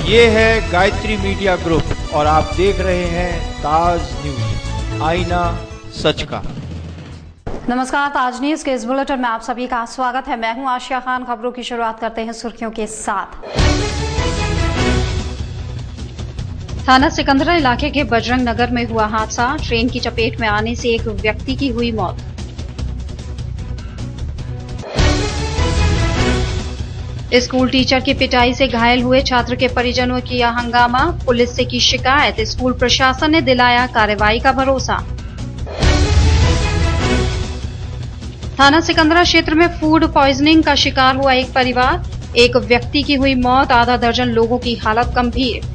ये है Gayatri media group और आप देख रहे हैं ताज न्यूज, आईना सच का। नमस्कार, ताज न्यूज के इस बुलेटिन में आप सभी का स्वागत है। मैं हूं आशिया खान। खबरों की शुरुआत करते हैं सुर्खियों के साथ। थाना सिकंदरा इलाके के बजरंग नगर में हुआ हादसा, ट्रेन की चपेट में आने से एक व्यक्ति की हुई मौत। स्कूल टीचर की पिटाई से घायल हुए छात्र के परिजनों ने किया हंगामा, पुलिस से की शिकायत, स्कूल प्रशासन ने दिलाया कार्रवाई का भरोसा। थाना सिकंदरा क्षेत्र में फूड पॉइजनिंग का शिकार हुआ एक परिवार, एक व्यक्ति की हुई मौत, आधा दर्जन लोगों की हालत गंभीर।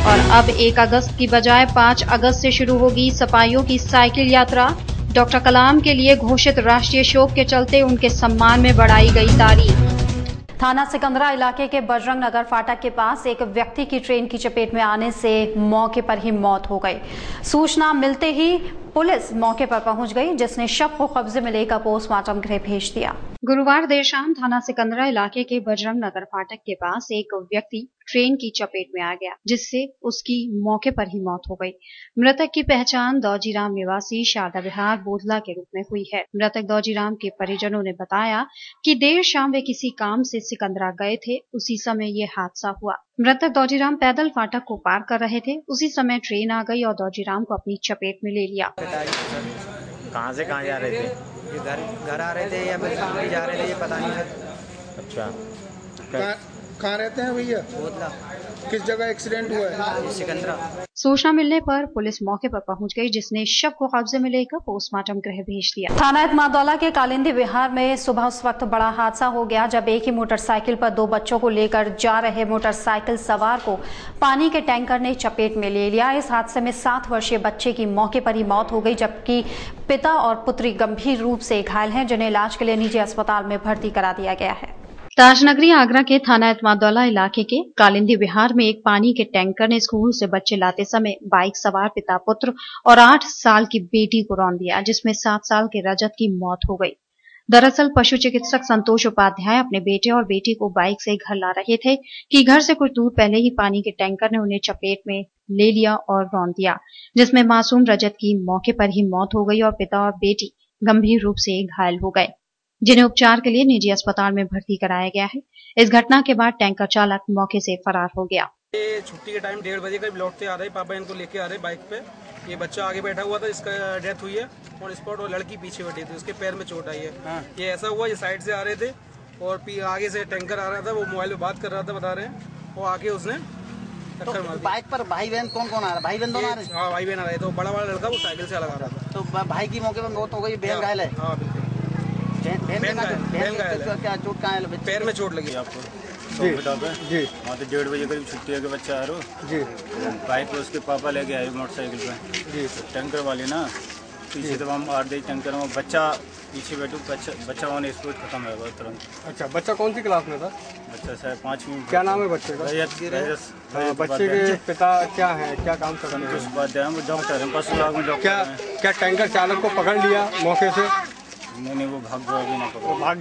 और अब 1 अगस्त की बजाय 5 अगस्त से शुरू होगी सपाइयों की साइकिल यात्रा। डॉक्टर कलाम के लिए घोषित राष्ट्रीय शोक के चलते उनके सम्मान में बढ़ाई गई तारीख। थाना सिकंदरा इलाके के बजरंग नगर फाटक के पास एक व्यक्ति की ट्रेन की चपेट में आने से मौके पर ही मौत हो गई। सूचना मिलते ही पुलिस मौके पर पहुंच गई, जिसने शव को कब्जे में लेकर पोस्टमार्टम गृह भेज दिया। गुरुवार देर शाम थाना सिकंदरा इलाके के बजरंग नगर फाटक के पास एक व्यक्ति ट्रेन की चपेट में आ गया, जिससे उसकी मौके पर ही मौत हो गई। मृतक की पहचान दौजीराम निवासी शारदा विहार बोधला के रूप में हुई है। मृतक दौजीराम के परिजनों ने बताया कि देर शाम वे किसी काम से सिकंदरा गए थे, उसी समय ये हादसा हुआ। मृतक दौजीराम पैदल फाटक को पार कर रहे थे, उसी समय ट्रेन आ गई और दौजीराम को अपनी चपेट में ले लिया। कहाँ से कहाँ जा रहे थे? ये घर आ रहे थे या फिर ले जा रहे थे, ये पता नहीं सर। अच्छा, कहाँ रहते हैं भैया? बोधला। किस जगह एक्सीडेंट हुआ है? सिकंदरा। सूचना मिलने पर पुलिस मौके पर पहुंच गई, जिसने शव को कब्जे में लेकर पोस्टमार्टम गृह भेज दिया। थाना इत्मादौला के कालिंदी विहार में सुबह उस वक्त बड़ा हादसा हो गया जब एक ही मोटरसाइकिल पर 2 बच्चों को लेकर जा रहे मोटरसाइकिल सवार को पानी के टैंकर ने चपेट में ले लिया। इस हादसे में 7 वर्षीय बच्चे की मौके पर ही मौत हो गई, जबकि पिता और पुत्री गंभीर रूप से घायल हैं, जिन्हें इलाज के लिए निजी अस्पताल में भर्ती करा दिया गया है। ताजनगरी आगरा के थाना इत्मादौला इलाके के कालिंदी विहार में एक पानी के टैंकर ने स्कूल से बच्चे लाते समय बाइक सवार पिता पुत्र और 8 साल की बेटी को रौंद दिया, जिसमें 7 साल के रजत की मौत हो गई। दरअसल पशु चिकित्सक संतोष उपाध्याय अपने बेटे और बेटी को बाइक से घर ला रहे थे कि घर से कुछ दूर पहले ही पानी के टैंकर ने उन्हें चपेट में ले लिया और रौंद दिया, जिसमें मासूम रजत की मौके पर ही मौत हो गई और पिता और बेटी गंभीर रूप से घायल हो गए, जिन्हें उपचार के लिए निजी अस्पताल में भर्ती कराया गया है। इस घटना के बाद टैंकर चालक मौके से फरार हो गया। छुट्टी के टाइम 1:30 बजे करीब लौटते आ रहे, पापा इनको लेके आ रहे बाइक पे। ये बच्चा आगे बैठा हुआ था, इसका डेथ हुई है और स्पॉट, और लड़की पीछे बैठी थी, उसके पैर में चोट आई है। ये ऐसा हुआ, ये साइड से आ रहे थे और आगे से टैंकर आ रहा था, वो मोबाइल पे बात कर रहा था, बता रहे हैं, वो आके उसने टक्कर मार दी। बाइक पर भाई बहन कौन कौन आ रहा है? भाई बहन दोनों आ रहे? हाँ, भाई बहन आ रहे। तो बड़ा वाला लड़का वो साइकिल से लगा रहा था। तो भाई की मौके पर मौत हो गई, बहन घायल है? हाँ बिल्कुल। क्या चोट कहाँ है? पैर में चोट लगी आपको? जी जी। वहाँ तो 1:30 बजे करीब छुट्टी है के बच्चा आ रहा जी। बाइक पे उसके पापा लेके आए मोटरसाइकिल पे जी। टैंकर वाले ना पीछे तो हम आर दे टैंकर में बच्चा पीछे बैठू, बच्चा वहाँ स्पोर्ट खत्म है तुरंत। अच्छा, बच्चा कौन सी क्लास में था? बच्चा शायद 5वीं। क्या नाम है बच्चे का? बच्चे के पिता क्या है, क्या काम करते हैं? संतोष उपाध्याय, वो डॉक्टर है, पशु विभाग में डॉक्टर। क्या टैंकर चालक को पकड़ लिया मौके से? नहीं, वो भाग गया, अभी ना पकड़ा। भाग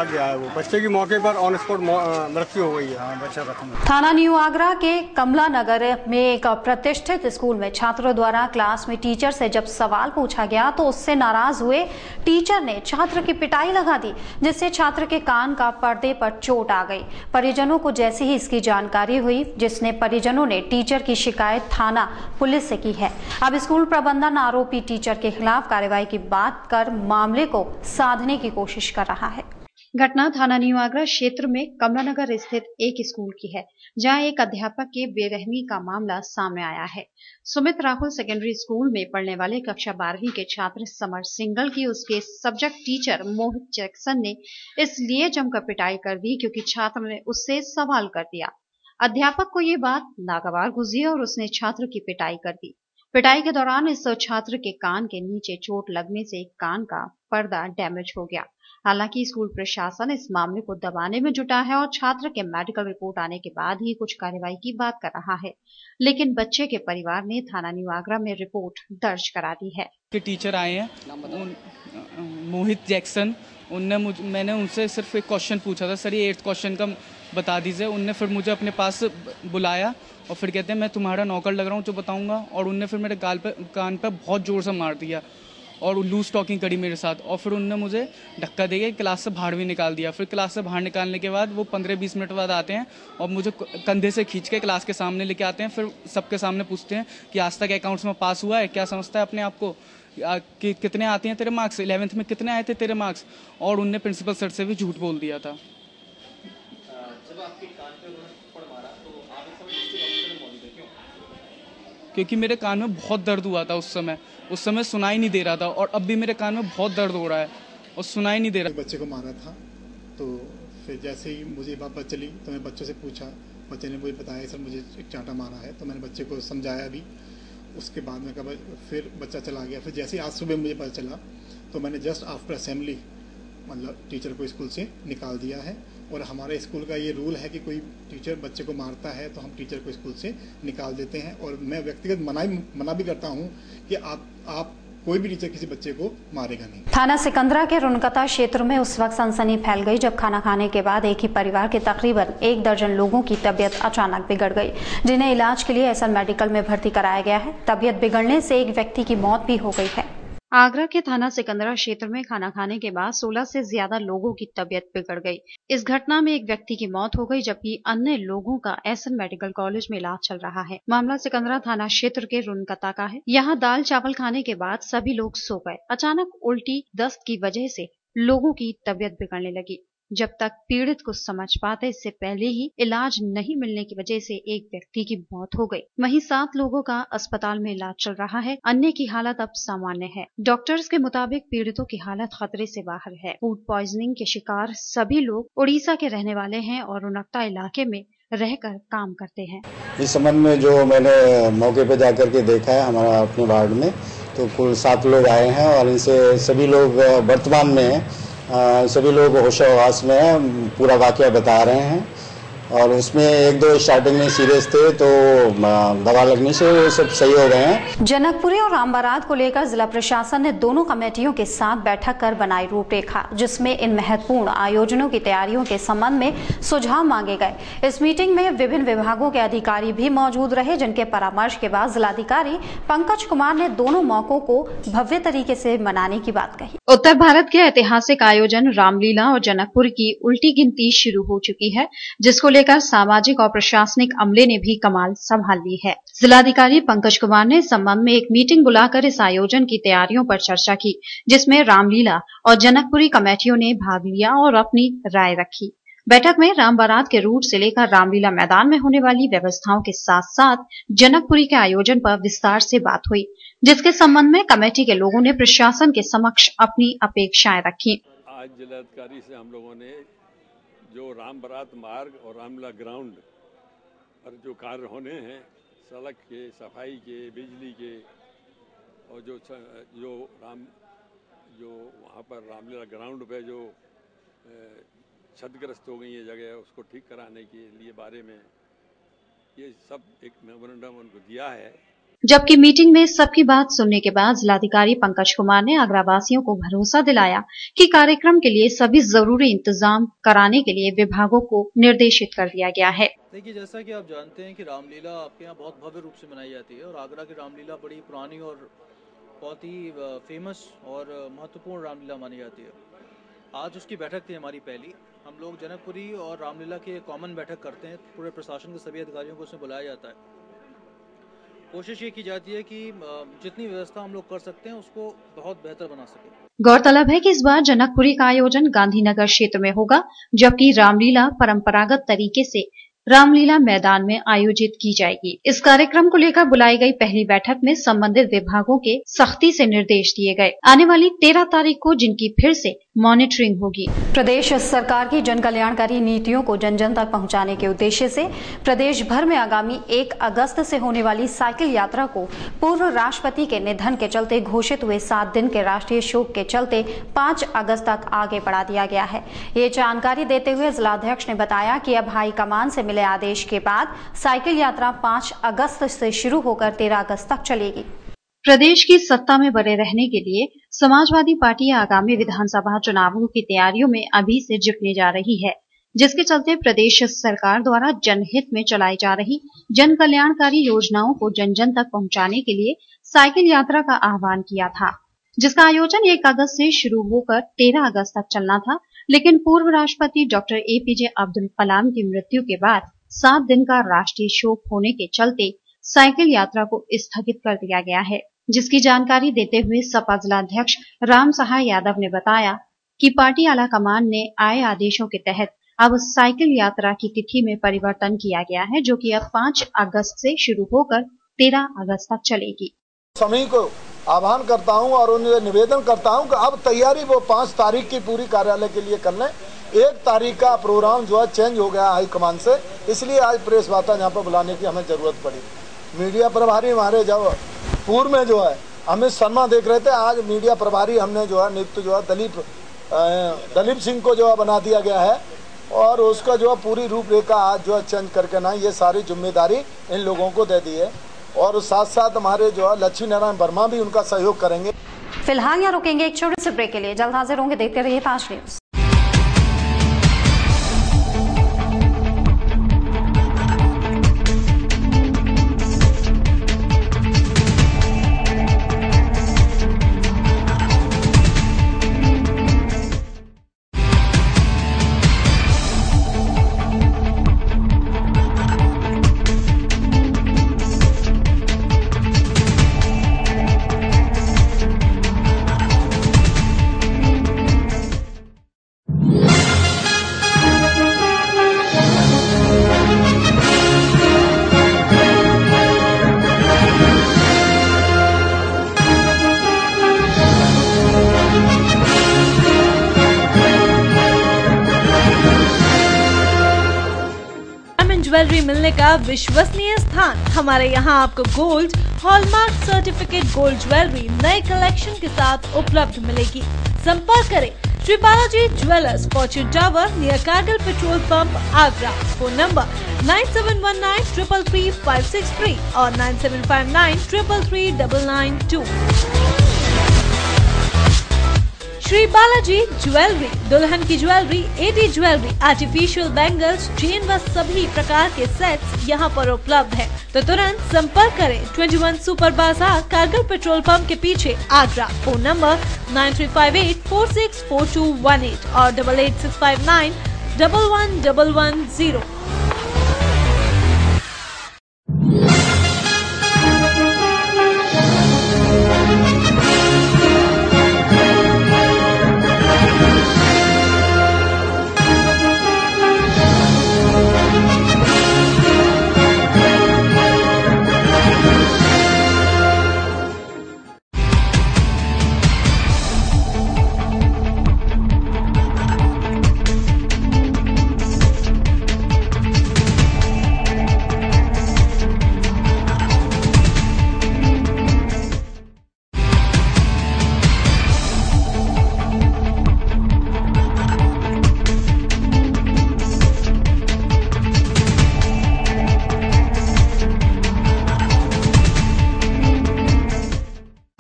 गया है वो। बच्चे की मौके पर ऑन स्पॉट मृत्यु हो गई है। हाँ, बच्चा खत्म। थाना न्यू आगरा के कमला नगर में एक प्रतिष्ठित स्कूल में छात्रों द्वारा क्लास में टीचर से जब सवाल पूछा गया तो उससे नाराज हुए टीचर ने छात्र की पिटाई लगा दी, जिससे छात्र के कान का पर्दे पर चोट आ गई। परिजनों को जैसे ही इसकी जानकारी हुई, जिसने परिजनों ने टीचर की शिकायत थाना पुलिस से की है। अब स्कूल प्रबंधन आरोपी टीचर के खिलाफ कार्रवाई की बात कर मामले को साधने की कोशिश कर रहा है। घटना थाना न्यू आगरा क्षेत्र में कमलानगर स्थित एक स्कूल की है, जहां एक अध्यापक के बेरहमी का मामला सामने आया है। सुमित राहुल सेकेंडरी स्कूल में पढ़ने वाले कक्षा 12वीं के छात्र समर सिंगल की उसके सब्जेक्ट टीचर मोहित जैक्सन ने इसलिए जमकर पिटाई कर दी क्योंकि छात्र ने उससे सवाल कर दिया। अध्यापक को ये बात नागवार गुजरी और उसने छात्र की पिटाई कर दी। पिटाई के दौरान इस छात्र के कान के नीचे चोट लगने से कान का पर्दा डैमेज हो गया। हालांकि स्कूल प्रशासन इस मामले को दबाने में जुटा है और छात्र के मेडिकल रिपोर्ट आने के बाद ही कुछ कार्रवाई की बात कर रहा है, लेकिन बच्चे के परिवार ने थाना न्यू आगरा में रिपोर्ट दर्ज करा दी है। टीचर आए हैं मोहित जैक्सन, मैंने उनसे सिर्फ एक क्वेश्चन पूछा था, सर ये 8th क्वेश्चन का बता दीजिए। उनने फिर मुझे अपने पास बुलाया और फिर कहते हैं मैं तुम्हारा नौकर लग रहा हूँ जो बताऊँगा, और उनने फिर मेरे कान पे बहुत ज़ोर से मार दिया और लूज टॉकिंग करी मेरे साथ, और फिर उनने मुझे धक्का देके क्लास से बाहर भी निकाल दिया। फिर क्लास से बाहर निकालने के बाद वो 15-20 मिनट बाद आते हैं और मुझे कंधे से खींच के क्लास के सामने लेके आते हैं। फिर सबके सामने पूछते हैं कि आज तक अकाउंट्स में पास हुआ है, क्या समझता है अपने आप को, कि कितने आते हैं तेरे मार्क्स, 11th में कितने आए थे तेरे मार्क्स। और उनने प्रिंसिपल सर से भी झूठ बोल दिया था। जब आपके कान पे उन्होंने थप्पड़ मारा तो आप इस समय डिस्ट्रिक्ट हॉस्पिटल में मौजूद थे, क्यों? क्योंकि मेरे कान में बहुत दर्द हुआ था उस समय सुनाई नहीं दे रहा था, और अब भी मेरे कान में बहुत दर्द हो रहा है और सुनाई नहीं दे रहा। बच्चे को मारा था, तो फिर जैसे ही मुझे बात पता चली तो मैं बच्चों से पूछा, बच्चे ने मुझे बताया सर मुझे एक चांटा मारा है, तो मैंने बच्चे को समझाया भी। उसके बाद में कहा फिर बच्चा चला गया। फिर जैसे ही आज सुबह मुझे पता चला तो मैंने जस्ट आफ्टर असेंबली मतलब टीचर को स्कूल से निकाल दिया है। और हमारे स्कूल का ये रूल है कि कोई टीचर बच्चे को मारता है तो हम टीचर को स्कूल से निकाल देते हैं। और मैं व्यक्तिगत मना भी करता हूँ कि आप कोई भी टीचर किसी बच्चे को मारेगा नहीं। थाना सिकंदरा के रुनकता क्षेत्र में उस वक्त सनसनी फैल गई जब खाना खाने के बाद एक ही परिवार के तकरीबन 1 दर्जन लोगों की तबीयत अचानक बिगड़ गई, जिन्हें इलाज के लिए एसएल मेडिकल में भर्ती कराया गया है। तबीयत बिगड़ने से एक व्यक्ति की मौत भी हो गई है। आगरा के थाना सिकंदरा क्षेत्र में खाना खाने के बाद 16 से ज्यादा लोगों की तबीयत बिगड़ गई। इस घटना में एक व्यक्ति की मौत हो गई, जबकि अन्य लोगों का एसएल मेडिकल कॉलेज में इलाज चल रहा है। मामला सिकंदरा थाना क्षेत्र के रुनकता का है। यहाँ दाल चावल खाने के बाद सभी लोग सो गए। अचानक उल्टी दस्त की वजह से लोगों की तबीयत बिगड़ने लगी। जब तक पीड़ित को समझ पाते इससे पहले ही इलाज नहीं मिलने की वजह से एक व्यक्ति की मौत हो गई। वहीं 7 लोगों का अस्पताल में इलाज चल रहा है। अन्य की हालत अब सामान्य है। डॉक्टर्स के मुताबिक पीड़ितों की हालत खतरे से बाहर है। फूड पॉइजनिंग के शिकार सभी लोग उड़ीसा के रहने वाले हैं और रुनकता इलाके में रहकर काम करते हैं। इस संबंध में जो मैंने मौके पर जाकर के देखा है हमारा अपने वार्ड में, तो कुल 7 लोग आए हैं और इनसे सभी लोग वर्तमान में सभी लोग होशाहवास में हैं, पूरा वाकया बता रहे हैं। और उसमें 1-2 स्टार्टिंग में सीरियस थे तो दवा लगने से वो सब सही हो गए हैं। जनकपुरी और राम बारात को लेकर जिला प्रशासन ने दोनों कमेटियों के साथ बैठक कर बनाई रूपरेखा, जिसमें इन महत्वपूर्ण आयोजनों की तैयारियों के संबंध में सुझाव मांगे गए। इस मीटिंग में विभिन्न विभागों के अधिकारी भी मौजूद रहे, जिनके परामर्श के बाद जिलाधिकारी पंकज कुमार ने दोनों मौकों को भव्य तरीके से मनाने की बात कही। उत्तर भारत के ऐतिहासिक आयोजन रामलीला और जनकपुर की उल्टी गिनती शुरू हो चुकी है, जिसको लेकर सामाजिक और प्रशासनिक अमले ने भी कमान संभाल ली है। जिलाधिकारी पंकज कुमार ने इस संबंध में एक मीटिंग बुलाकर इस आयोजन की तैयारियों पर चर्चा की, जिसमें रामलीला और जनकपुरी कमेटियों ने भाग लिया और अपनी राय रखी। बैठक में राम बारात के रूट से लेकर रामलीला मैदान में होने वाली व्यवस्थाओं के साथ साथ जनकपुरी के आयोजन पर विस्तार से बात हुई, जिसके संबंध में कमेटी के लोगों ने प्रशासन के समक्ष अपनी अपेक्षाएं रखी। आज जिलाधिकारी से हम लोगों ने जो राम बारात मार्ग और रामलीला ग्राउंड पर जो कार्य होने हैं, सड़क के, सफाई के, बिजली के, और जो वहाँ पर रामलीला ग्राउंड पे जो क्षतिग्रस्त हो गई है जगह, उसको ठीक कराने के लिए बारे में ये सब एक मेमोरेंडम उनको दिया है। जबकि मीटिंग में सबकी बात सुनने के बाद जिलाधिकारी पंकज कुमार ने आगरावासियों को भरोसा दिलाया कि कार्यक्रम के लिए सभी जरूरी इंतजाम कराने के लिए विभागों को निर्देशित कर दिया गया है। देखिए, जैसा कि आप जानते हैं कि रामलीला आपके यहाँ बहुत भव्य रूप से मनाई जाती है और आगरा की रामलीला बड़ी पुरानी और बहुत ही फेमस और महत्वपूर्ण रामलीला मानी जाती है। आज उसकी बैठक थी हमारी पहली। हम लोग जनकपुरी और रामलीला की कॉमन बैठक करते हैं। पूरे प्रशासन के सभी अधिकारियों को उसमें बुलाया जाता है। कोशिश ये की जाती है कि जितनी व्यवस्था हम लोग कर सकते हैं उसको बहुत बेहतर बना सके। गौरतलब है कि इस बार जनकपुरी का आयोजन गांधीनगर क्षेत्र में होगा, जबकि रामलीला परंपरागत तरीके से रामलीला मैदान में आयोजित की जाएगी। इस कार्यक्रम को लेकर बुलाई गई पहली बैठक में संबंधित विभागों के सख्ती से निर्देश दिए गए। आने वाली 13 तारीख को जिनकी फिर से मॉनिटरिंग होगी। प्रदेश सरकार की जन कल्याणकारी नीतियों को जन जन तक पहुंचाने के उद्देश्य से प्रदेश भर में आगामी 1 अगस्त से होने वाली साइकिल यात्रा को पूर्व राष्ट्रपति के निधन के चलते घोषित हुए 7 दिन के राष्ट्रीय शोक के चलते 5 अगस्त तक आगे बढ़ा दिया गया है। ये जानकारी देते हुए जिलाध्यक्ष ने बताया कि अब हाईकमान से मिले आदेश के बाद साइकिल यात्रा 5 अगस्त से शुरू होकर 13 अगस्त तक चलेगी। प्रदेश की सत्ता में बने रहने के लिए समाजवादी पार्टी आगामी विधानसभा चुनावों की तैयारियों में अभी से जुटने जा रही है। जिसके चलते प्रदेश सरकार द्वारा जनहित में चलाई जा रही जन कल्याणकारी योजनाओं को जन जन तक पहुंचाने के लिए साइकिल यात्रा का आह्वान किया था, जिसका आयोजन 1 अगस्त से शुरू होकर 13 अगस्त तक चलना था। लेकिन पूर्व राष्ट्रपति डॉक्टर APJ अब्दुल कलाम की मृत्यु के बाद 7 दिन का राष्ट्रीय शोक होने के चलते साइकिल यात्रा को स्थगित कर दिया गया है, जिसकी जानकारी देते हुए सपा जिलाध्यक्ष राम सहाय यादव ने बताया कि पार्टी आला कमान ने आए आदेशों के तहत अब साइकिल यात्रा की तिथि में परिवर्तन किया गया है, जो कि अब 5 अगस्त से शुरू होकर 13 अगस्त तक चलेगी। सभी को आह्वान करता हूं और उन्हें निवेदन करता हूं कि अब तैयारी वो 5 तारीख की पूरी कार्यालय के लिए कर लें। 1 तारीख का प्रोग्राम जो है चेंज हो गया हाईकमान से, इसलिए आज प्रेस वार्ता यहाँ पर बुलाने की हमें जरूरत पड़ी। मीडिया प्रभारी हमारे जब पूर्व में जो है अमित शर्मा देख रहे थे, आज मीडिया प्रभारी हमने जो है नियुक्त जो है दलीप सिंह को जो है बना दिया गया है और उसका जो है पूरी रूपरेखा आज जो है चेंज करके ना ये सारी जिम्मेदारी इन लोगों को दे दी है और साथ साथ हमारे जो है लक्ष्मी नारायण वर्मा भी उनका सहयोग करेंगे। फिलहाल यहाँ रुकेंगे एक छोटे से ब्रेक के लिए, जल्द हाजिर होंगे, देखते रहिए ताज न्यूज। ज्वेलरी मिलने का विश्वसनीय स्थान। हमारे यहाँ आपको gold, hallmark certificate gold jewellery नए कलेक्शन के साथ उपलब्ध मिलेगी। संपर्क करें Shri Balaji jewellers, fortune tower near Kargil petrol pump, Agra. Phone number 9719333563 और 9759333992। श्री बालाजी ज्वेलरी, दुल्हन की jewellery, AD jewellery, artificial bangles, chain व सभी प्रकार के सेट्स यहाँ पर उपलब्ध है, तो तुरंत संपर्क करें। 21 सुपर बाजार, कारगिल पेट्रोल पंप के पीछे, आगरा। फोन नंबर 9358464218 और 8865911110।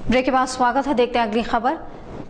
ब्रेक के बाद स्वागत है, देखते हैं अगली खबर।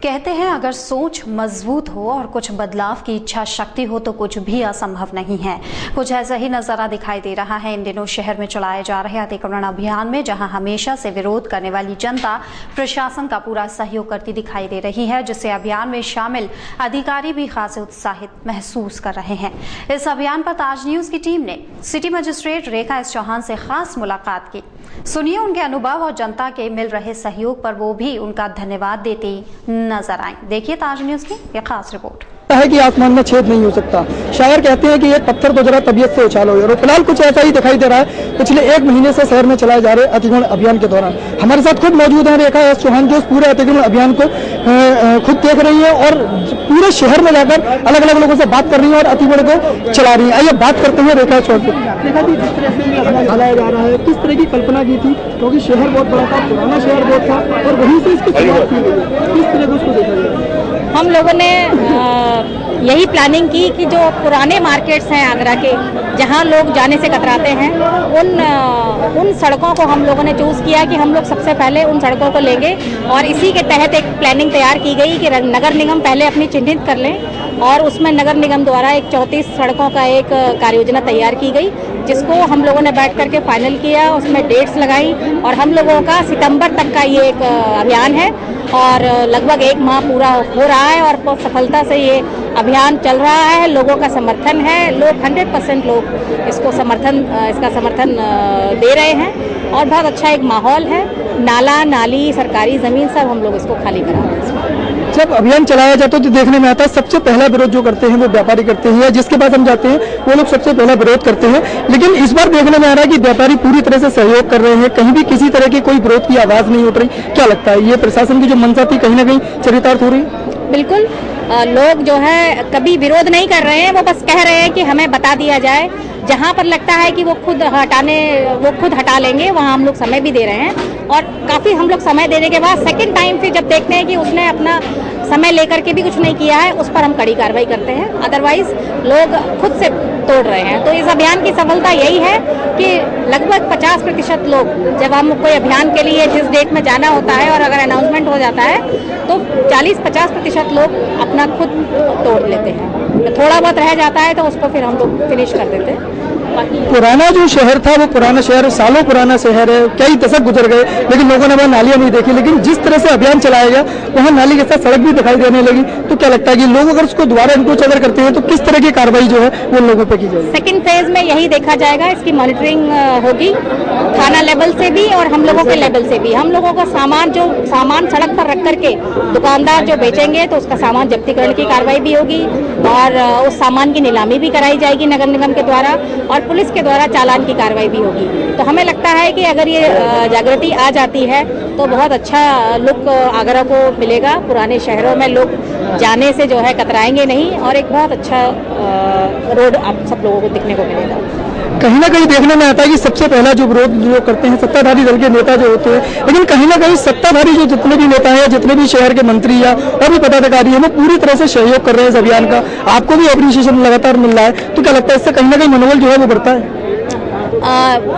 कहते हैं अगर सोच मजबूत हो और कुछ बदलाव की इच्छा शक्ति हो तो कुछ भी असंभव नहीं है। कुछ ऐसा ही नजारा दिखाई दे रहा है इन दिनों शहर में चलाए जा रहे अतिक्रमण अभियान में, जहां हमेशा से विरोध करने वाली जनता प्रशासन का पूरा सहयोग करती दिखाई दे रही है, जिससे अभियान में शामिल अधिकारी भी खासे उत्साहित महसूस कर रहे हैं। इस अभियान पर ताज न्यूज की टीम ने सिटी मजिस्ट्रेट रेखा एस चौहान से खास मुलाकात की। सुनिए उनके अनुभव और जनता के मिल रहे सहयोग पर वो भी उनका धन्यवाद देती नजर आए। देखिए ताज न्यूज की यह खास रिपोर्ट। है कि आसमान में छेद नहीं हो सकता। शायर कहते हैं कि एक पत्थर तो जरा तबीयत से उछालो, और फिलहाल कुछ ऐसा ही दिखाई दे रहा है पिछले 1 महीने से शहर में चलाए जा रहे अतिक्रमण अभियान के दौरान। हमारे साथ खुद मौजूद हैं रेखा एस चौहान, जो इस पूरे अतिक्रमण अभियान को खुद देख रही है और पूरे शहर में जाकर अलग अलग लोगों से बात कर रही है और अतिक्रमण को चला रही है। आइए बात करते हैं रेखा चौहान से। रेखा जी, जिस तरह से अभियान चलाया जा रहा है, किस तरह की कल्पना की थी, क्योंकि शहर बहुत बड़ा था, पुराना शहर बहुत था और वहीं से इसकी शुरुआत की गई, किस तरह से उसको देखा गया? हम लोगों ने यही प्लानिंग की कि जो पुराने मार्केट्स हैं आगरा के, जहां लोग जाने से कतराते हैं, उन सड़कों को हम लोगों ने चूज़ किया कि हम लोग सबसे पहले उन सड़कों को लेंगे। और इसी के तहत एक प्लानिंग तैयार की गई कि नगर निगम पहले अपनी चिन्हित कर लें, और उसमें नगर निगम द्वारा एक 34 सड़कों का एक कार्य योजना तैयार की गई, जिसको हम लोगों ने बैठ करके फाइनल किया, उसमें डेट्स लगाई। और हम लोगों का सितंबर तक का ये एक अभियान है और लगभग 1 माह पूरा हो रहा है और बहुत सफलता से ये अभियान चल रहा है। लोगों का समर्थन है, लोग 100% लोग इसका समर्थन दे रहे हैं और बहुत अच्छा एक माहौल है। नाला नाली सरकारी ज़मीन सब हम लोग इसको खाली करा रहे हैं। जब अभियान चलाया जाता है तो देखने में आता है सबसे पहला विरोध जो करते हैं वो व्यापारी करते हैं, या जिसके पास हम जाते हैं वो लोग सबसे पहला विरोध करते हैं। लेकिन इस बार देखने में आ रहा है कि व्यापारी पूरी तरह से सहयोग कर रहे हैं, कहीं भी किसी तरह की कोई विरोध की आवाज नहीं उठ रही। क्या लगता है, ये प्रशासन की जो मंशा थी कहीं ना कहीं चरितार्थ हो रही? बिल्कुल, लोग जो है कभी विरोध नहीं कर रहे हैं, वो बस कह रहे हैं कि हमें बता दिया जाए। जहाँ पर लगता है कि वो खुद हटा लेंगे, वहाँ हम लोग समय भी दे रहे हैं। और काफ़ी हम लोग समय देने के बाद सेकंड टाइम फिर जब देखते हैं कि उसने अपना समय लेकर के भी कुछ नहीं किया है, उस पर हम कड़ी कार्रवाई करते हैं। अदरवाइज लोग खुद से तोड़ रहे हैं। तो इस अभियान की सफलता यही है कि लगभग 50% लोग, जब हम कोई अभियान के लिए जिस डेट में जाना होता है और अगर अनाउंसमेंट हो जाता है तो 40-50% लोग अपना खुद तोड़ लेते हैं। थोड़ा बहुत रह जाता है तो उसको फिर हम लोग फिनिश कर देते हैं। पुराना जो शहर था वो पुराना शहर, सालों पुराना शहर है, कई दशक गुजर गए लेकिन लोगों ने वहाँ नालियाँ नहीं देखी। लेकिन जिस तरह से अभियान चलाया गया वहाँ नाली के साथ सड़क भी दिखाई देने लगी। तो क्या लगता है कि लोग अगर उसको दोबारा इंक्रोच अगर करते हैं तो किस तरह की कार्रवाई जो है वो लोगों पर की जाएगी? सेकंड फेज में यही देखा जाएगा, इसकी मॉनिटरिंग होगी थाना लेवल से भी और हम लोगों के लेवल से भी। हम लोगों का सामान सड़क पर रख करके दुकानदार जो बेचेंगे तो उसका सामान जब्तीकरण की कार्रवाई भी होगी और उस सामान की नीलामी भी कराई जाएगी नगर निगम के द्वारा और पुलिस के द्वारा चालान की कार्रवाई भी होगी। तो हमें लगता है कि अगर ये जागृति आ जाती है तो बहुत अच्छा लुक आगरा को मिलेगा। पुराने शहरों में लोग जाने से जो है कतराएंगे नहीं और एक बहुत अच्छा रोड आप सब लोगों को दिखने को मिलेगा। कहीं ना कहीं देखने में आता है कि सबसे पहला जो विरोध जो करते हैं सत्ताधारी दल के नेता जो होते हैं, लेकिन कहीं ना कहीं सत्ताधारी जो जितने भी नेता हैं, जितने भी शहर के मंत्री या और भी पदाधिकारी हैं, वो पूरी तरह से सहयोग कर रहे हैं इस अभियान का। आपको भी अप्रिशिएशन लगातार मिल रहा है, तो क्या लगता है इससे कहीं ना कहीं मनोबल जो है वो बढ़ता है?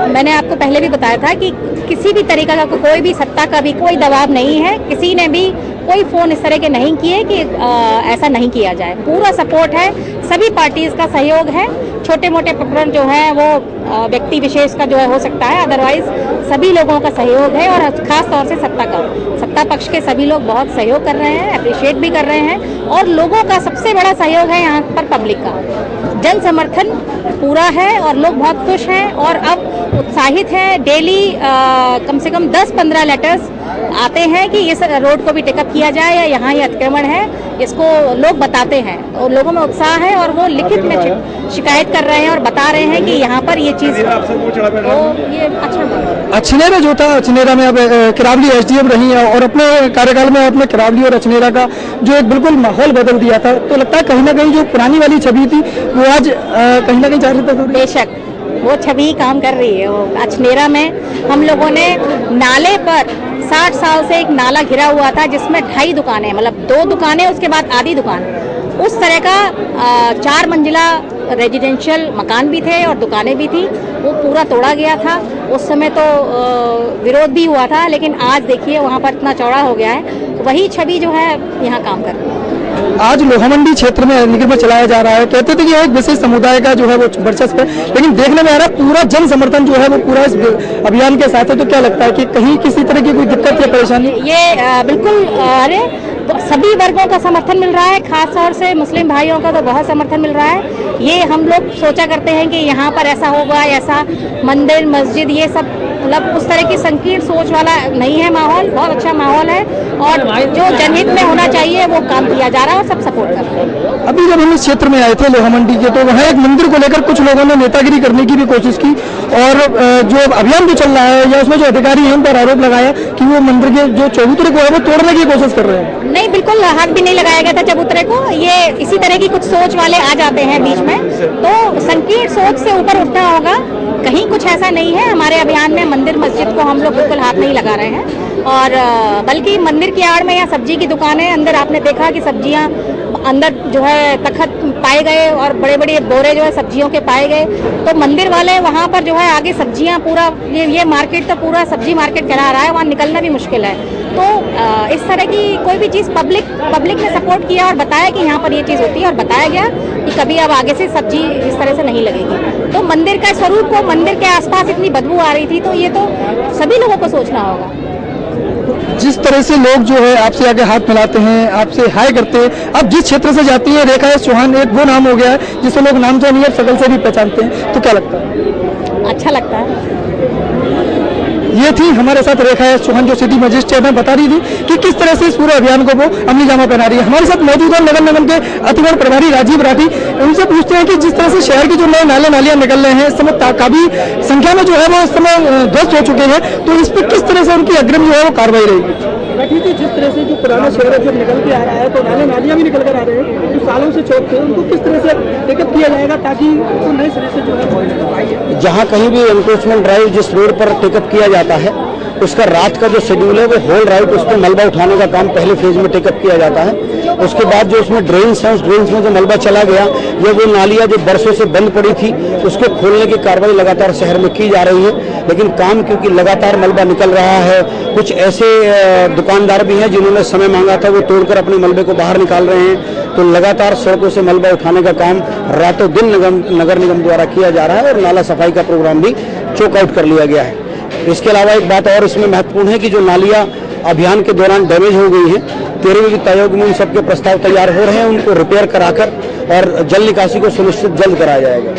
मैंने आपको पहले भी बताया था कि किसी भी तरीका का कोई भी सत्ता का भी कोई दबाव नहीं है। किसी ने भी कोई फोन इस तरह के नहीं किए कि ऐसा नहीं किया जाए। पूरा सपोर्ट है, सभी पार्टीज का सहयोग है। छोटे मोटे प्रकरण जो है वो व्यक्ति विशेष का जो है हो सकता है, अदरवाइज सभी लोगों का सहयोग है और खास तौर से सत्ता पक्ष के सभी लोग बहुत सहयोग कर रहे हैं, अप्रिशिएट भी कर रहे हैं। और लोगों का सबसे बड़ा सहयोग है यहाँ पर पब्लिक का, जन समर्थन पूरा है और लोग बहुत खुश हैं और अब उत्साहित हैं। डेली कम से कम 10-15 लेटर्स आते हैं कि इस रोड को भी टेकअप किया जाए या यहाँ ये अतिक्रमण है, इसको लोग बताते हैं और लोगों में उत्साह है और वो लिखित में शिकायत कर रहे हैं और बता रहे हैं कि यहाँ पर ये चीज़ ये अच्छा। अछनेरा जो था, अछनेरा में अब किरावली एसडीएम रही है और अपने कार्यकाल में अपने किरावली और अछनेरा का जो एक बिल्कुल माहौल बदल दिया था। तो लगता है कहीं ना कहीं जो पुरानी वाली छवि थी वो आज कहीं ना कहीं जागृत हो रही है। बेशक वो छवि काम कर रही है। वो अछनेरा में हम लोगों ने नाले पर 60 साल से एक नाला घिरा हुआ था जिसमें 2.5 दुकानें, मतलब 2 दुकानें उसके बाद आधी दुकान, उस तरह का 4 मंजिला रेजिडेंशियल मकान भी थे और दुकानें भी थी। वो पूरा तोड़ा गया था। उस समय तो विरोध भी हुआ था, लेकिन आज देखिए वहाँ पर इतना चौड़ा हो गया है। वही छवि जो है यहाँ काम कर रही है। आज लोहामंडी क्षेत्र में निगम चलाया जा रहा है। कहते थे कि एक विशेष समुदाय का जो है वो वर्चस्व है, लेकिन देखने में आ रहा है पूरा जन समर्थन जो है वो पूरा इस अभियान के साथ है। तो क्या लगता है कि कहीं किसी तरह की कोई दिक्कत या परेशानी? ये बिल्कुल अरे तो सभी वर्गों का समर्थन मिल रहा है, खास तौर से मुस्लिम भाइयों का तो बहुत समर्थन मिल रहा है। ये हम लोग सोचा करते हैं कि यहाँ पर ऐसा होगा, ऐसा मंदिर मस्जिद ये सब मतलब उस तरह की संकीर्ण सोच वाला नहीं है माहौल। बहुत अच्छा माहौल है और जो जनहित में होना चाहिए वो काम किया जा रहा है और सब सपोर्ट कर रहे हैं। अभी जब हम इस क्षेत्र में आए थे लोहामंडी के, तो वहाँ एक मंदिर को लेकर कुछ लोगों ने नेतागिरी करने की भी कोशिश की और जो अभियान जो चल रहा है या उसमें जो अधिकारी हैं उन पर आरोप लगाया कि वो मंदिर के जो चबूतरे को है वो तोड़ने की कोशिश कर रहे हैं। नहीं, बिल्कुल हाथ भी नहीं लगाया गया था चबूतरे को। ये इसी तरह की कुछ सोच वाले आ जाते हैं बीच में, तो संकीर्ण सोच से ऊपर उठना होगा। कहीं कुछ ऐसा नहीं है। हमारे अभियान में मंदिर मस्जिद को हम लोग बिल्कुल हाथ नहीं लगा रहे हैं और बल्कि मंदिर की आड़ में या सब्जी की दुकानें, अंदर आपने देखा कि सब्जियां अंदर जो है तखत पाए गए और बड़े बड़े बोरे जो है सब्जियों के पाए गए। तो मंदिर वाले वहाँ पर जो है आगे सब्जियाँ पूरा ये मार्केट तो पूरा सब्जी मार्केट कहला रहा है, वहाँ निकलना भी मुश्किल है। तो इस तरह की कोई भी चीज़ पब्लिक ने सपोर्ट किया और बताया कि यहाँ पर ये चीज़ होती है और बताया गया कि कभी अब आगे से सब्जी इस तरह से नहीं लगेगी। तो मंदिर का स्वरूप को, मंदिर के आसपास इतनी बदबू आ रही थी, तो ये तो सभी लोगों को सोचना होगा। जिस तरह से लोग जो है आपसे आगे हाथ मिलाते हैं, आपसे हाय करते हैं, आप जिस क्षेत्र से जाती है रेखा एस चौहान एक वो नाम हो गया है जिसे लोग नाम से नहीं है शकल से भी पहचानते हैं, तो क्या लगता है? अच्छा लगता है। ये थी हमारे साथ रेखा एस चौहान जो सिटी मजिस्ट्रेट में बता रही थी कि किस तरह से इस पूरे अभियान को वो अमली जामा पहना रही है। हमारे साथ मौजूद है नगर निगम के अतिक्रमण प्रभारी राजीव राठी। उनसे पूछते हैं कि जिस तरह से शहर के जो नए नाले नालियां निकल रहे हैं, इस समय काफी संख्या में जो है वो इस समय ध्वस्त हो चुके हैं, तो इस पर किस तरह से उनकी अग्रिम जो है वो कार्रवाई रहेगी? राठी जी, जिस तरह से जो पुराना शहर जब निकल के आ रहा है तो नाले नालियां भी निकल कर आ रहे हैं, जो सालों से चौक थे उनको किस तरह से टेकअप किया जाएगा ताकि उनको नए सिरे से जो है जहाँ कहीं भी एनक्रोचमेंट ड्राइव जिस रोड पर टेकअप किया जाता है उसका रात का जो शेड्यूल है वो होल राइट उस पर मलबा उठाने का काम पहले फेज में टेकअप किया जाता है। उसके बाद जो उसमें ड्रेन्स हैं उस ड्रेन्स में जो मलबा चला गया या वो नालियाँ जो बरसों से बंद पड़ी थी उसको खोलने की कार्रवाई लगातार शहर में की जा रही है। लेकिन काम क्योंकि लगातार मलबा निकल रहा है, कुछ ऐसे दुकानदार भी हैं जिन्होंने समय मांगा था वो तोड़कर अपने मलबे को बाहर निकाल रहे हैं, तो लगातार सड़कों से मलबा उठाने का काम रातों दिन नगर निगम द्वारा किया जा रहा है और नाला सफाई का प्रोग्राम भी चोक आउट कर लिया गया है। इसके अलावा एक बात और इसमें महत्वपूर्ण है कि जो नालियां अभियान के दौरान डैमेज हो गई हैं, 13वीं वित्त आयोग में उन सबके प्रस्ताव तैयार हो रहे हैं, उनको रिपेयर कराकर और जल निकासी को सुनिश्चित जल्द कराया जाएगा।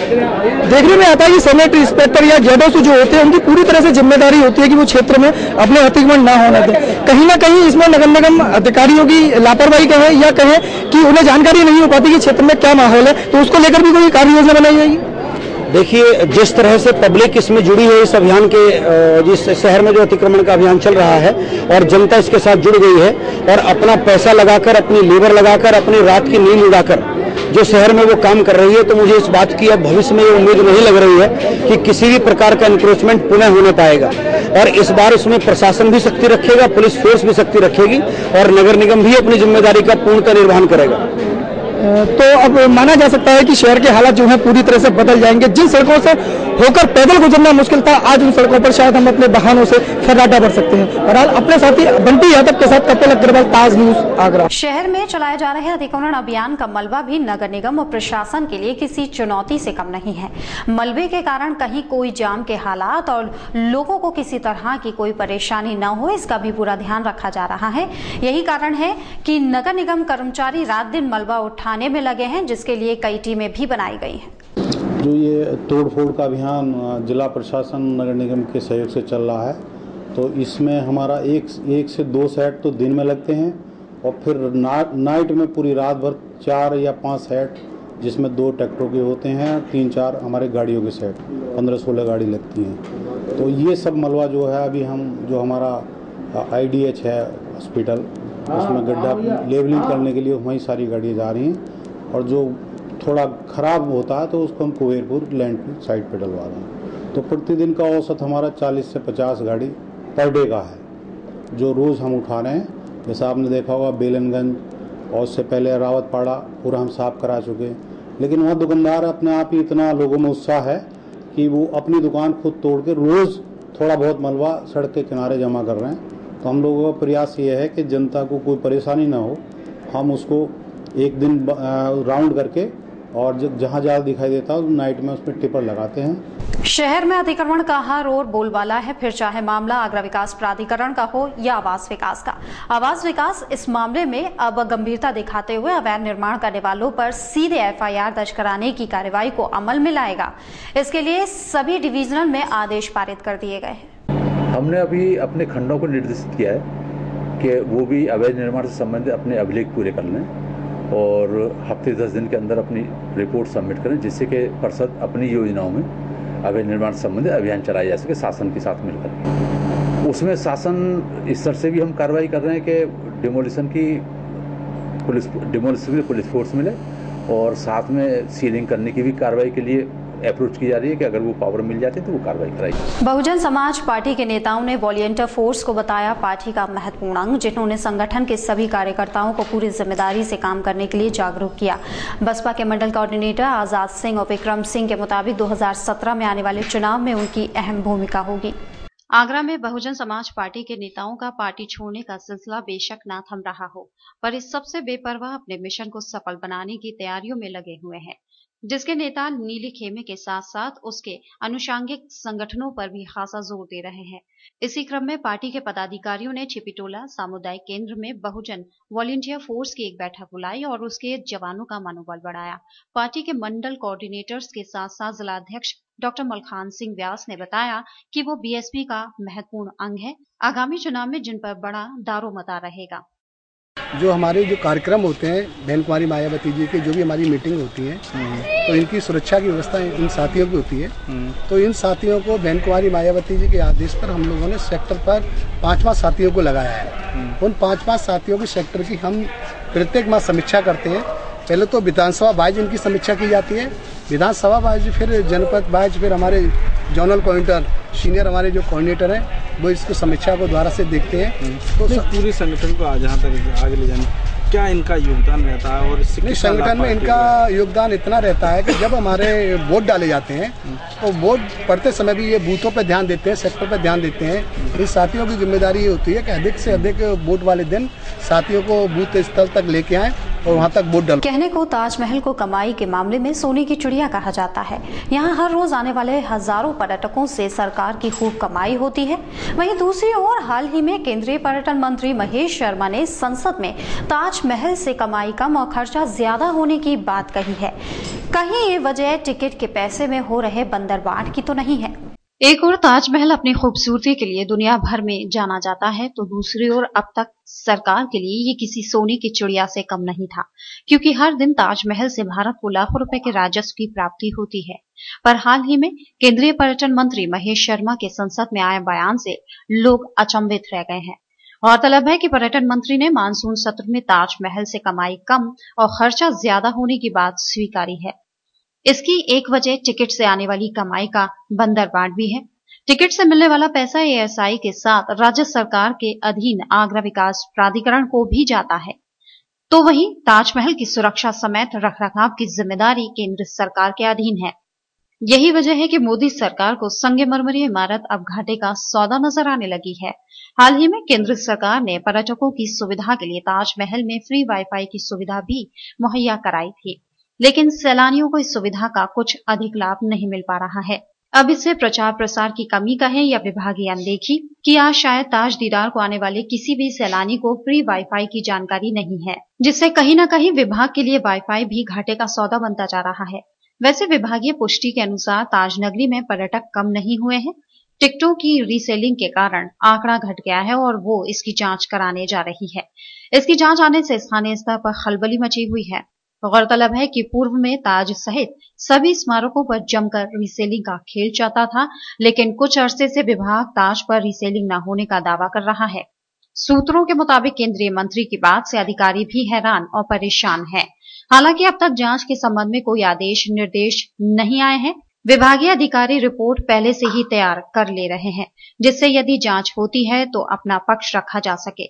देखने में आता है कि सैनिटरी इंस्पेक्टर या जेडोस जो होते हैं उनकी पूरी तरह से जिम्मेदारी होती है कि वो क्षेत्र में अपने अतिक्रमण ना होने दें। कहीं ना कहीं इसमें नगर निगम अधिकारियों की लापरवाही कहें या कहें कि उन्हें जानकारी नहीं हो पाती कि क्षेत्र में क्या माहौल है, तो उसको लेकर भी कोई कार्य योजना बनाई जाएगी? देखिए, जिस तरह से पब्लिक इसमें जुड़ी है इस अभियान के, जिस शहर में जो अतिक्रमण का अभियान चल रहा है और जनता इसके साथ जुड़ गई है और अपना पैसा लगाकर, अपनी लेबर लगाकर, अपनी रात की नींद उड़ाकर जो शहर में वो काम कर रही है, तो मुझे इस बात की अब भविष्य में ये उम्मीद नहीं लग रही है कि किसी भी प्रकार का एनक्रोचमेंट पुनः होने पाएगा। और इस बार इसमें प्रशासन भी शक्ति रखेगा, पुलिस फोर्स भी शक्ति रखेगी और नगर निगम भी अपनी जिम्मेदारी का पूर्णतः निर्वहन करेगा। तो अब माना जा सकता है कि शहर के हालात जो हैं पूरी तरह से बदल जाएंगे। जिन सड़कों से होकर पैदल गुजरना मुश्किल था, आज उन सड़कों पर शायद हम अपने वाहनों से फर्राटा भर सकते हैं। बहरहाल अपने साथी बंटी यादव के साथ कपिल अग्रवाल, ताज न्यूज, आगरा। शहर में चलाए जा रहे अतिक्रमण अभियान का मलबा भी नगर निगम और प्रशासन के लिए किसी चुनौती से कम नहीं है। मलबे के कारण कहीं कोई जाम के हालात और लोगों को किसी तरह की कोई परेशानी न हो, इसका भी पूरा ध्यान रखा जा रहा है। यही कारण है कि नगर निगम कर्मचारी रात दिन मलबा उठाने में लगे हैं, जिसके लिए कई टीमें भी बनाई गई हैं। जो ये तोड़ फोड़ का अभियान जिला प्रशासन नगर निगम के सहयोग से चल रहा है, तो इसमें हमारा एक से 2 सेट तो दिन में लगते हैं और फिर नाइट में पूरी रात भर 4 या 5 सेट, जिसमें 2 ट्रैक्टरों के होते हैं, 3-4 हमारे गाड़ियों के सेट, 15-16 गाड़ी लगती हैं। तो ये सब मलबा जो है अभी हम जो हमारा IDH है हॉस्पिटल, उसमें गड्ढा लेवलिंग करने के लिए वहीं सारी गाड़ियाँ जा रही हैं और जो थोड़ा ख़राब होता है तो उसको हम कुबेरपुर लैंड साइड पे डलवा रहे हैं। तो प्रतिदिन का औसत हमारा 40 से 50 गाड़ी पर डे का है जो रोज़ हम उठा रहे हैं। जैसा आपने देखा होगा बेलनगंज और उससे पहले रावतपाड़ा पूरा हम साफ करा चुके हैं, लेकिन वहाँ दुकानदार अपने आप ही इतना लोगों में उत्साह है कि वो अपनी दुकान खुद तोड़ के रोज़ थोड़ा बहुत मलबा सड़क के किनारे जमा कर रहे हैं। तो हम लोगों का प्रयास ये है कि जनता को कोई परेशानी ना हो, हम उसको एक दिन राउंड करके और जहाँ ज़्यादा दिखाई देता है नाइट में उसमें टिपर लगाते हैं। शहर में अतिक्रमण का हर ओर बोलबाला है, फिर चाहे मामला आगरा विकास प्राधिकरण का हो या आवास विकास का। आवास विकास इस मामले में अब गंभीरता दिखाते हुए अवैध निर्माण करने वालों पर सीधे FIR दर्ज कराने की कार्रवाई को अमल में लाएगा। इसके लिए सभी डिवीजनल में आदेश पारित कर दिए गए हैं। हमने अभी अपने खंडों को निर्देशित किया है कि वो भी अवैध निर्माण से संबंधित अपने अभिलेख पूरे कर लें और हफ्ते 10 दिन के अंदर अपनी रिपोर्ट सबमिट करें, जिससे कि परिषद अपनी योजनाओं में अवैध निर्माण से संबंधित अभियान चलाया जा सके शासन के साथ मिलकर। उसमें शासन स्तर से भी हम कार्रवाई कर रहे हैं कि डिमोलिशन की पुलिस फोर्स मिले और साथ में सीलिंग करने की भी कार्रवाई के लिए अप्रोच की जा रही है कि अगर वो पावर मिल जाती है तो वो कार्रवाई कराई। बहुजन समाज पार्टी के नेताओं ने वॉलंटियर फोर्स को बताया पार्टी का महत्वपूर्ण अंग, जिन्होंने संगठन के सभी कार्यकर्ताओं को पूरी जिम्मेदारी से काम करने के लिए जागरूक किया। बसपा के मंडल कोऑर्डिनेटर आजाद सिंह और विक्रम सिंह के मुताबिक 2017 में आने वाले चुनाव में उनकी अहम भूमिका होगी। आगरा में बहुजन समाज पार्टी के नेताओं का पार्टी छोड़ने का सिलसिला बेशक ना थम रहा हो, पर इस सबसे बेपरवाह अपने मिशन को सफल बनाने की तैयारियों में लगे हुए हैं, जिसके नेता नीली खेमे के साथ साथ उसके अनुषंगिक संगठनों पर भी खासा जोर दे रहे हैं। इसी क्रम में पार्टी के पदाधिकारियों ने छिपीटोला सामुदायिक केंद्र में बहुजन वॉलंटियर फोर्स की एक बैठक बुलाई और उसके जवानों का मनोबल बढ़ाया। पार्टी के मंडल कोऑर्डिनेटर्स के साथ साथ जिलाध्यक्ष डॉक्टर मलखान सिंह व्यास ने बताया कि वो बीएसपी का महत्वपूर्ण अंग है। आगामी चुनाव में जिन पर बड़ा दारोमदार रहेगा। जो हमारे जो कार्यक्रम होते हैं बहन कुमारी मायावती जी की, जो भी हमारी मीटिंग होती है, तो इनकी सुरक्षा की व्यवस्था इन साथियों की होती है। तो इन साथियों को बहन कुमारी मायावती जी के आदेश पर हम लोगों ने सेक्टर पर 5 साथियों को लगाया है। उन 5 साथियों की सेक्टर की हम प्रत्येक माह समीक्षा करते हैं। पहले तो विधानसभा वाइज इनकी समीक्षा की जाती है, विधानसभा वाइज, फिर जनपद वाइज, फिर हमारे जोनल कोऑर्डिनेटर सीनियर हमारे जो कोऑर्डिनेटर हैं वो इसको समीक्षा को द्वारा से देखते हैं। तो पूरी संगठन को जहाँ तक आगे ले जाने क्या इनका योगदान रहता है? और संगठन में इनका योगदान इतना रहता है कि जब हमारे वोट डाले जाते हैं तो वोट पड़ते समय भी ये बूथों पर ध्यान देते हैं, सेक्टर पर ध्यान देते हैं। इस साथियों की जिम्मेदारी ये होती है कि अधिक से अधिक वोट वाले दिन साथियों को बूथ स्थल तक लेके आए और वहाँ तक वोट डाल। कहने को ताजमहल को कमाई के मामले में सोने की चिड़िया कहा जाता है। यहाँ हर रोज आने वाले हजारों पर्यटकों से सरकार की खूब कमाई होती है। वहीं दूसरी ओर हाल ही में केंद्रीय पर्यटन मंत्री महेश शर्मा ने संसद में ताजमहल से कमाई कम और खर्चा ज्यादा होने की बात कही है। कहीं ये वजह टिकट के पैसे में हो रहे बंदरबाट की तो नहीं है। एक ओर ताजमहल अपनी खूबसूरती के लिए दुनिया भर में जाना जाता है, तो दूसरी ओर अब तक सरकार के लिए ये किसी सोने की चिड़िया से कम नहीं था, क्योंकि हर दिन ताजमहल से भारत को लाखों रुपए के राजस्व की प्राप्ति होती है। पर हाल ही में केंद्रीय पर्यटन मंत्री महेश शर्मा के संसद में आए बयान से लोग अचंभित रह गए हैं। गौरतलब है कि पर्यटन मंत्री ने मानसून सत्र में ताजमहल से कमाई कम और खर्चा ज्यादा होने की बात स्वीकारी है। इसकी एक वजह टिकट से आने वाली कमाई का बंदरबाट भी है। टिकट से मिलने वाला पैसा एएसआई के साथ राज्य सरकार के अधीन आगरा विकास प्राधिकरण को भी जाता है। तो वहीं ताजमहल की सुरक्षा समेत रखरखाव की जिम्मेदारी केंद्र सरकार के अधीन है। यही वजह है कि मोदी सरकार को संगमरमरी इमारत अब घाटे का सौदा नजर आने लगी है। हाल ही में केंद्र सरकार ने पर्यटकों की सुविधा के लिए ताजमहल में फ्री वाईफाई की सुविधा भी मुहैया कराई थी, लेकिन सैलानियों को इस सुविधा का कुछ अधिक लाभ नहीं मिल पा रहा है। अब इससे प्रचार प्रसार की कमी कहें या विभागीय अनदेखी कि आज शायद ताज दीदार को आने वाले किसी भी सैलानी को फ्री वाईफाई की जानकारी नहीं है, जिससे कहीं न कहीं विभाग के लिए वाईफाई भी घाटे का सौदा बनता जा रहा है। वैसे विभागीय पुष्टि के अनुसार ताज नगरी में पर्यटक कम नहीं हुए हैं। टिकटों की रीसेलिंग के कारण आंकड़ा घट गया है और वो इसकी जांच कराने जा रही है। इसकी जांच आने से स्थानीय स्तर पर खलबली मची हुई है। गौरतलब है कि पूर्व में ताज सहित सभी स्मारकों पर जमकर रीसेलिंग का खेल चलता था, लेकिन कुछ अरसे से विभाग ताज पर रीसेलिंग न होने का दावा कर रहा है। सूत्रों के मुताबिक केंद्रीय मंत्री की बात से अधिकारी भी हैरान और परेशान हैं। हालांकि अब तक जांच के संबंध में कोई आदेश निर्देश नहीं आए हैं। विभागीय अधिकारी रिपोर्ट पहले से ही तैयार कर ले रहे हैं, जिससे यदि जांच होती है तो अपना पक्ष रखा जा सके।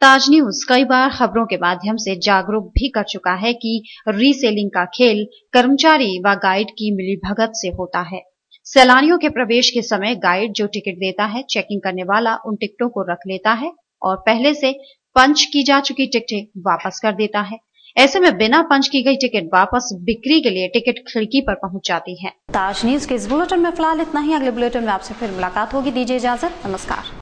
ताज न्यूज कई बार खबरों के माध्यम से जागरूक भी कर चुका है कि रीसेलिंग का खेल कर्मचारी व गाइड की मिलीभगत से होता है। सैलानियों के प्रवेश के समय गाइड जो टिकट देता है, चेकिंग करने वाला उन टिकटों को रख लेता है और पहले से पंच की जा चुकी टिकटें वापस कर देता है। ऐसे में बिना पंच की गई टिकट वापस बिक्री के लिए टिकट खिड़की पर पहुंच जाती है। ताज न्यूज के इस बुलेटिन में फिलहाल इतना ही। अगले बुलेटिन में आपसे फिर मुलाकात होगी। दीजिए इजाजत, नमस्कार।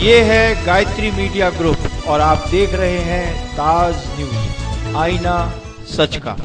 ये है गायत्री मीडिया ग्रुप और आप देख रहे हैं ताज न्यूज, आईना सच का।